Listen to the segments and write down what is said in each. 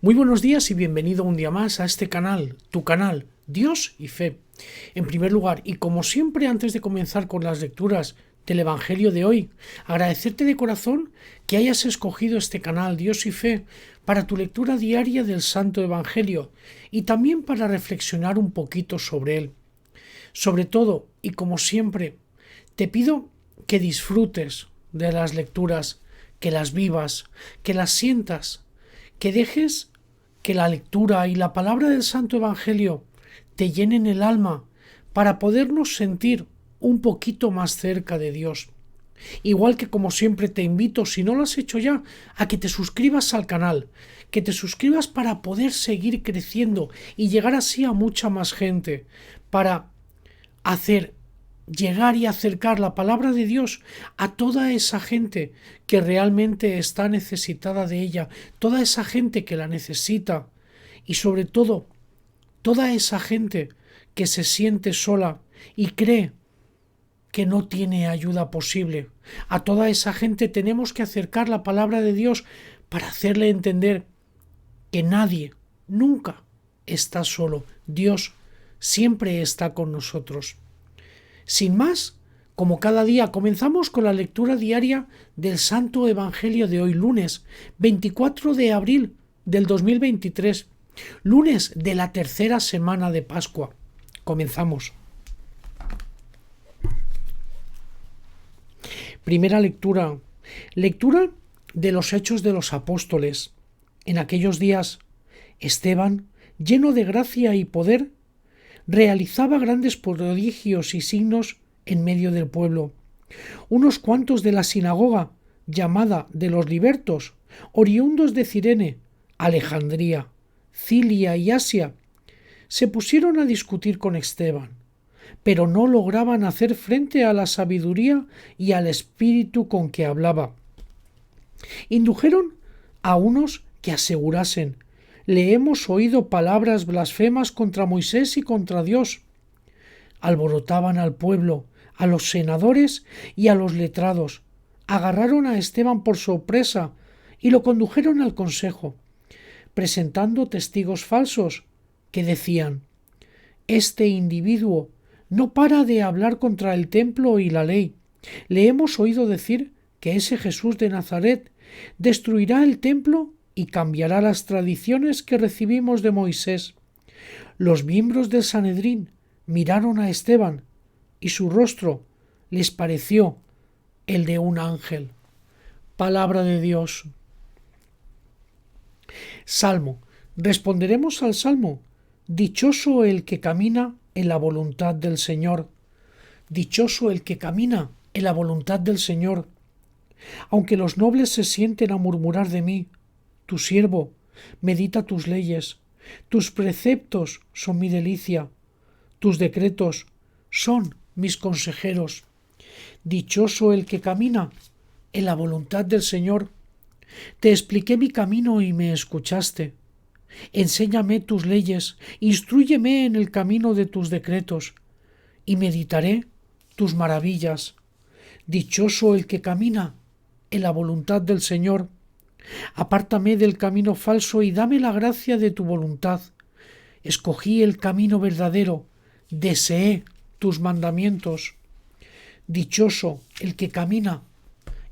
Muy buenos días y bienvenido un día más a este canal, tu canal, Dios y Fe. En primer lugar, y como siempre antes de comenzar con las lecturas del Evangelio de hoy, agradecerte de corazón que hayas escogido este canal, Dios y Fe, para tu lectura diaria del Santo Evangelio y también para reflexionar un poquito sobre él. Sobre todo, y como siempre, te pido que disfrutes de las lecturas, que las vivas, que las sientas, que dejes que la lectura y la palabra del Santo Evangelio te llenen el alma para podernos sentir un poquito más cerca de Dios. Igual que como siempre te invito, si no lo has hecho ya, a que te suscribas al canal, que te suscribas para poder seguir creciendo y llegar así a mucha más gente, para hacer llegar y acercar la palabra de Dios a toda esa gente que realmente está necesitada de ella, toda esa gente que la necesita y sobre todo toda esa gente que se siente sola y cree que no tiene ayuda posible. A toda esa gente tenemos que acercar la palabra de Dios para hacerle entender que nadie, nunca está solo. Dios siempre está con nosotros. Sin más, como cada día, comenzamos con la lectura diaria del Santo Evangelio de hoy, lunes 24 de abril del 2023, lunes de la tercera semana de Pascua. Comenzamos. Primera lectura. Lectura de los Hechos de los Apóstoles. En aquellos días, Esteban, lleno de gracia y poder, realizaba grandes prodigios y signos en medio del pueblo. Unos cuantos de la sinagoga, llamada de los libertos, oriundos de Cirene, Alejandría, Cilia y Asia, se pusieron a discutir con Esteban, pero no lograban hacer frente a la sabiduría y al espíritu con que hablaba. Indujeron a unos que asegurasen: le hemos oído palabras blasfemas contra Moisés y contra Dios. Alborotaban al pueblo, a los senadores y a los letrados. Agarraron a Esteban por sorpresa y lo condujeron al consejo, presentando testigos falsos que decían: este individuo no para de hablar contra el templo y la ley. Le hemos oído decir que ese Jesús de Nazaret destruirá el templo y cambiará las tradiciones que recibimos de Moisés. Los miembros del Sanedrín miraron a Esteban y su rostro les pareció el de un ángel. Palabra de Dios. Salmo. Responderemos al Salmo. Dichoso el que camina en la voluntad del Señor. Dichoso el que camina en la voluntad del Señor. Aunque los nobles se sienten a murmurar de mí, tu siervo medita tus leyes. Tus preceptos son mi delicia. Tus decretos son mis consejeros. Dichoso el que camina en la voluntad del Señor. Te expliqué mi camino y me escuchaste. Enséñame tus leyes, instrúyeme en el camino de tus decretos, y meditaré tus maravillas. Dichoso el que camina en la voluntad del Señor. Apártame del camino falso y dame la gracia de tu voluntad. Escogí el camino verdadero, deseé tus mandamientos. Dichoso el que camina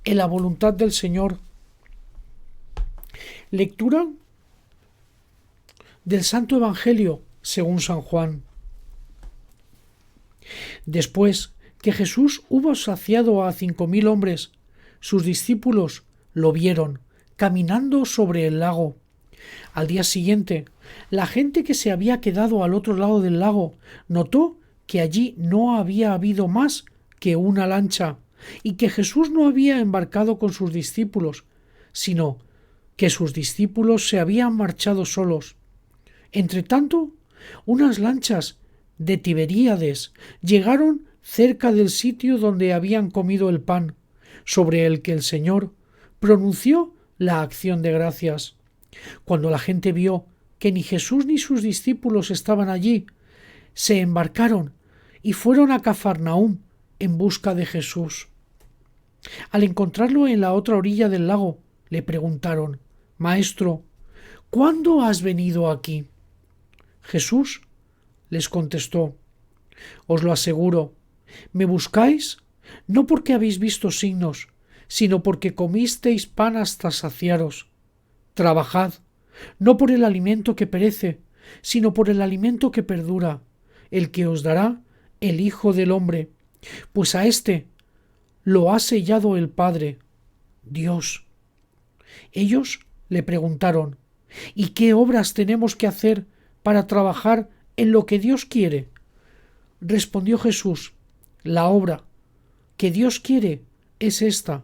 en la voluntad del Señor. Lectura del Santo Evangelio según San Juan. Después que Jesús hubo saciado a 5.000 hombres, sus discípulos lo vieron caminando sobre el lago. Al día siguiente, la gente que se había quedado al otro lado del lago notó que allí no había habido más que una lancha y que Jesús no había embarcado con sus discípulos, sino que sus discípulos se habían marchado solos. Entretanto, unas lanchas de Tiberíades llegaron cerca del sitio donde habían comido el pan, sobre el que el Señor pronunció la acción de gracias. Cuando la gente vio que ni Jesús ni sus discípulos estaban allí, se embarcaron y fueron a Cafarnaúm en busca de Jesús. Al encontrarlo en la otra orilla del lago, le preguntaron: Maestro, ¿cuándo has venido aquí? Jesús les contestó: os lo aseguro, me buscáis no porque habéis visto signos, sino porque comisteis pan hasta saciaros. Trabajad, no por el alimento que perece, sino por el alimento que perdura, el que os dará el Hijo del Hombre, pues a éste lo ha sellado el Padre, Dios. Ellos le preguntaron: ¿y qué obras tenemos que hacer para trabajar en lo que Dios quiere? Respondió Jesús: la obra que Dios quiere es esta,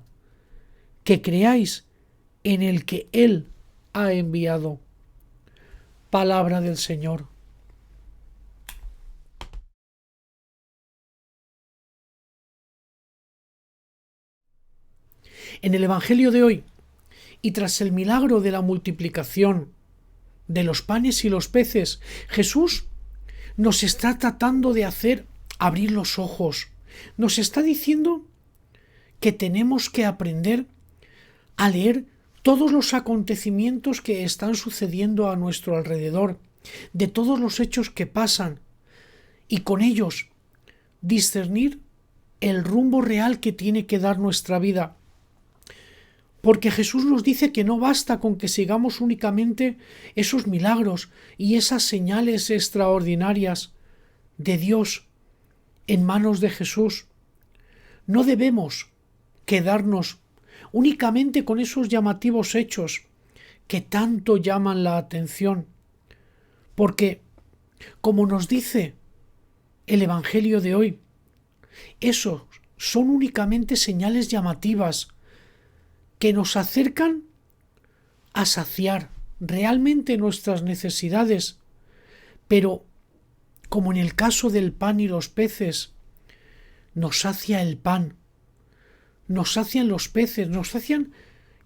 que creáis en el que Él ha enviado. Palabra del Señor. En el Evangelio de hoy, y tras el milagro de la multiplicación de los panes y los peces, Jesús nos está tratando de hacer abrir los ojos. Nos está diciendo que tenemos que aprender a leer todos los acontecimientos que están sucediendo a nuestro alrededor, de todos los hechos que pasan, y con ellos discernir el rumbo real que tiene que dar nuestra vida. Porque Jesús nos dice que no basta con que sigamos únicamente esos milagros y esas señales extraordinarias de Dios en manos de Jesús. No debemos quedarnos únicamente con esos llamativos hechos que tanto llaman la atención, porque, como nos dice el Evangelio de hoy, esos son únicamente señales llamativas que nos acercan a saciar realmente nuestras necesidades, pero, como en el caso del pan y los peces, nos sacia el pan, nos sacian los peces, nos sacian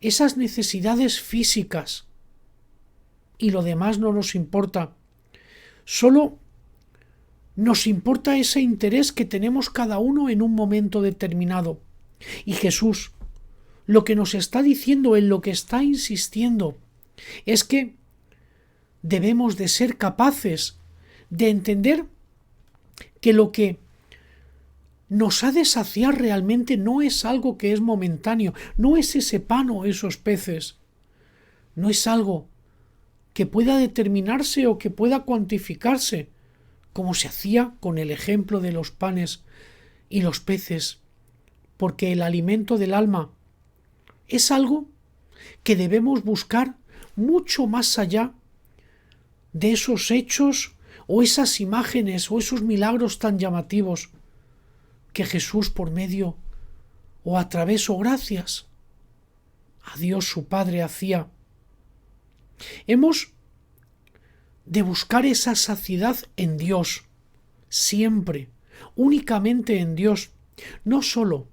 esas necesidades físicas, y lo demás no nos importa. Solo nos importa ese interés que tenemos cada uno en un momento determinado. Y Jesús lo que nos está diciendo, en lo que está insistiendo, es que debemos de ser capaces de entender que lo que nos ha de saciar realmente no es algo que es momentáneo, no es ese pan o esos peces, no es algo que pueda determinarse o que pueda cuantificarse, como se hacía con el ejemplo de los panes y los peces, porque el alimento del alma es algo que debemos buscar mucho más allá de esos hechos o esas imágenes o esos milagros tan llamativos que Jesús, por medio o a través o gracias a Dios su Padre, hacía. Hemos de buscar esa saciedad en Dios, siempre, únicamente en Dios, no solo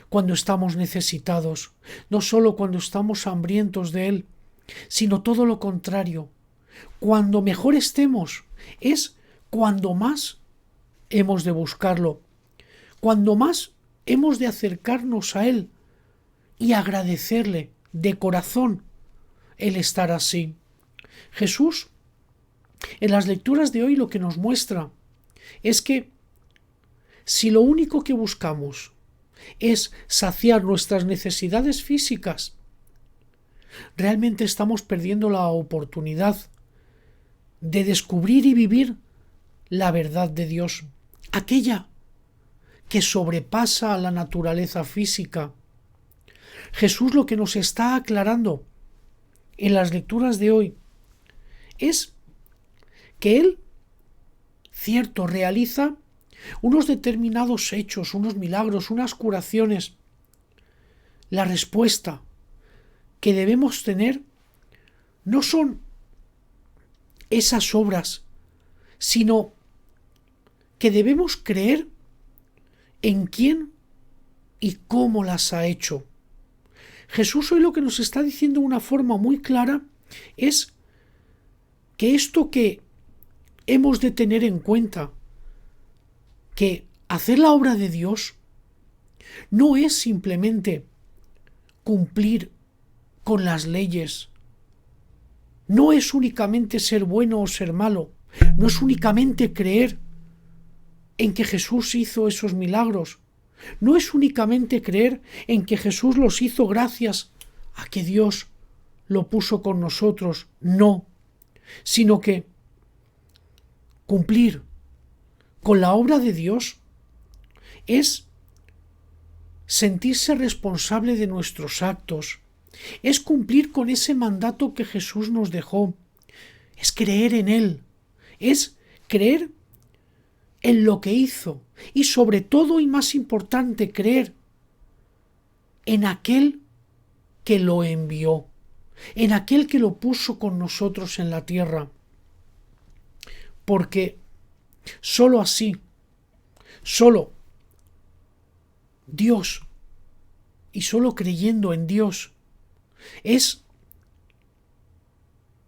cuando estamos necesitados, no solo cuando estamos hambrientos de Él, sino todo lo contrario. Cuando mejor estemos es cuando más hemos de buscarlo, cuando más hemos de acercarnos a Él y agradecerle de corazón el estar así. Jesús, en las lecturas de hoy, lo que nos muestra es que si lo único que buscamos es saciar nuestras necesidades físicas, realmente estamos perdiendo la oportunidad de descubrir y vivir la verdad de Dios, aquella que sobrepasa a la naturaleza física. Jesús lo que nos está aclarando en las lecturas de hoy es que Él, cierto, realiza unos determinados hechos, unos milagros, unas curaciones. La respuesta que debemos tener no son esas obras, sino que debemos creer en quién y cómo las ha hecho. Jesús hoy lo que nos está diciendo de una forma muy clara es que esto que hemos de tener en cuenta, que hacer la obra de Dios no es simplemente cumplir con las leyes, no es únicamente ser bueno o ser malo, no es únicamente creer en que Jesús hizo esos milagros, no es únicamente creer en que Jesús los hizo gracias a que Dios lo puso con nosotros, no, sino que cumplir con la obra de Dios es sentirse responsable de nuestros actos, es cumplir con ese mandato que Jesús nos dejó, es creer en Él, es creer en lo que hizo y sobre todo y más importante creer en aquel que lo envió, en aquel que lo puso con nosotros en la tierra, porque sólo así, sólo Dios y sólo creyendo en Dios es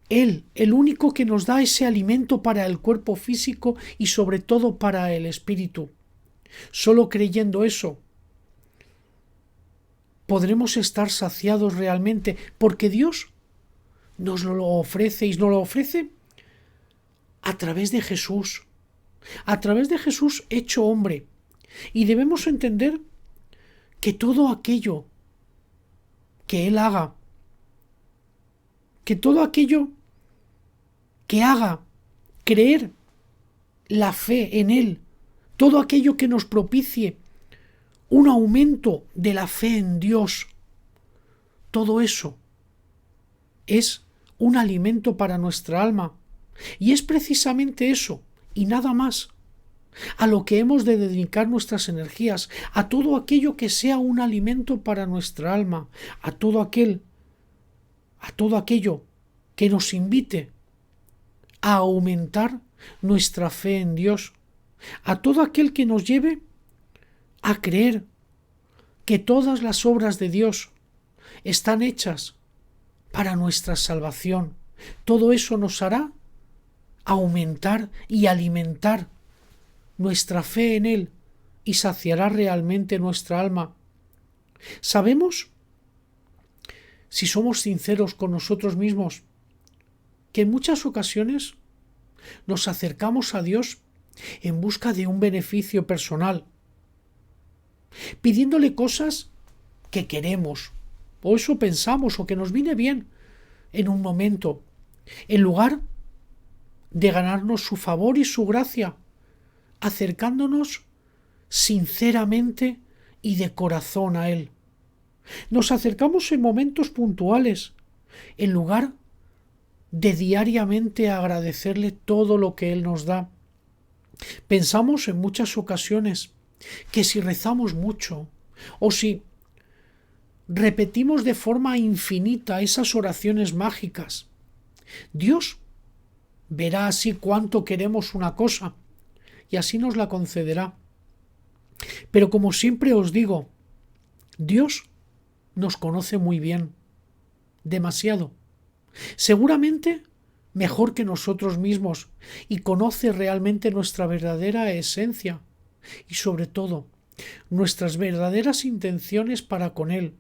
Él el único que nos da ese alimento para el cuerpo físico y sobre todo para el espíritu. Solo creyendo eso podremos estar saciados realmente, porque Dios nos lo ofrece y nos lo ofrece a través de Jesús hecho hombre. Y debemos entender que todo aquello que Él haga, que todo aquello que haga creer la fe en Él, todo aquello que nos propicie un aumento de la fe en Dios, todo eso es un alimento para nuestra alma. Y es precisamente eso, y nada más, a lo que hemos de dedicar nuestras energías, a todo aquello que sea un alimento para nuestra alma, a todo aquello que nos invite a aumentar nuestra fe en Dios, a todo aquel que nos lleve a creer que todas las obras de Dios están hechas para nuestra salvación. Todo eso nos hará aumentar y alimentar nuestra fe en Él y saciará realmente nuestra alma. Sabemos, si somos sinceros con nosotros mismos, que en muchas ocasiones nos acercamos a Dios en busca de un beneficio personal, pidiéndole cosas que queremos, o eso pensamos, o que nos viene bien en un momento, en lugar de ganarnos su favor y su gracia, acercándonos sinceramente y de corazón a Él. Nos acercamos en momentos puntuales, en lugar de diariamente agradecerle todo lo que Él nos da. Pensamos en muchas ocasiones que si rezamos mucho o si repetimos de forma infinita esas oraciones mágicas, Dios verá así cuánto queremos una cosa y así nos la concederá. Pero como siempre os digo, Dios nos conoce muy bien, demasiado, seguramente mejor que nosotros mismos, y conoce realmente nuestra verdadera esencia y sobre todo nuestras verdaderas intenciones para con Él.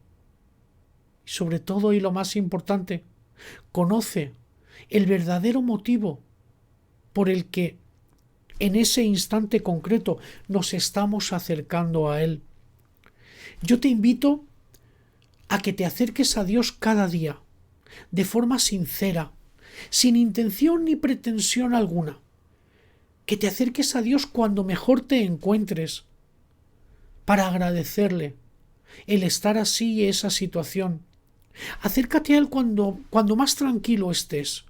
Y sobre todo, y lo más importante, conoce el verdadero motivo por el que en ese instante concreto nos estamos acercando a Él. Yo te invito a que te acerques a Dios cada día, de forma sincera, sin intención ni pretensión alguna. Que te acerques a Dios cuando mejor te encuentres, para agradecerle el estar así y esa situación. Acércate a Él cuando más tranquilo estés,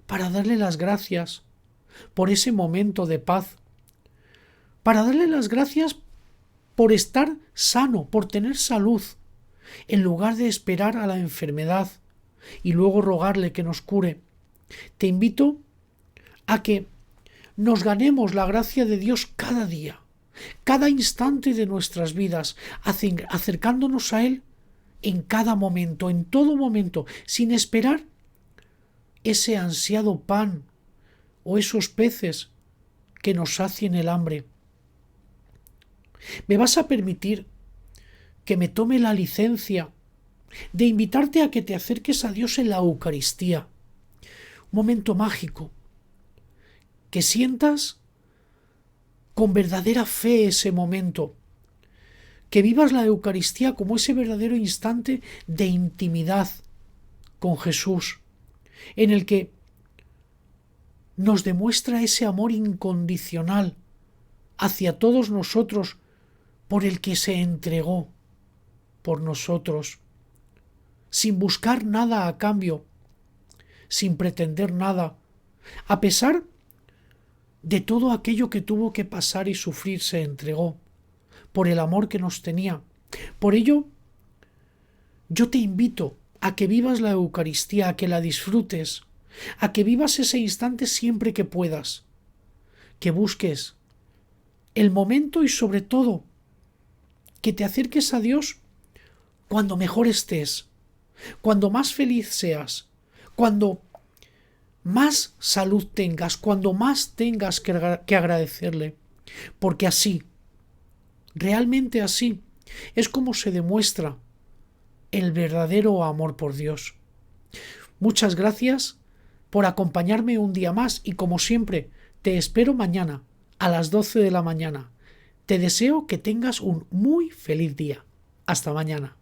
para darle las gracias por ese momento de paz, para darle las gracias por estar sano, por tener salud, en lugar de esperar a la enfermedad y luego rogarle que nos cure. Te invito a que nos ganemos la gracia de Dios cada día, cada instante de nuestras vidas, acercándonos a Él en cada momento, en todo momento, sin esperar ese ansiado pan o esos peces que nos sacien el hambre. ¿Me vas a permitir que me tome la licencia de invitarte a que te acerques a Dios en la Eucaristía? momento mágico, que sientas con verdadera fe ese momento, que vivas la Eucaristía como ese verdadero instante de intimidad con Jesús, en el que nos demuestra ese amor incondicional hacia todos nosotros por el que se entregó por nosotros, sin buscar nada a cambio, sin pretender nada, a pesar de todo aquello que tuvo que pasar y sufrir, se entregó por el amor que nos tenía. Por ello, yo te invito a que vivas la Eucaristía, a que la disfrutes, a que vivas ese instante siempre que puedas, que busques el momento y sobre todo que te acerques a Dios cuando mejor estés, cuando más feliz seas, cuando más salud tengas, cuando más tengas que agradecerle, porque así, realmente así, es como se demuestra el verdadero amor por Dios. Muchas gracias por acompañarme un día más y como siempre, te espero mañana a las 12 de la mañana. Te deseo que tengas un muy feliz día. Hasta mañana.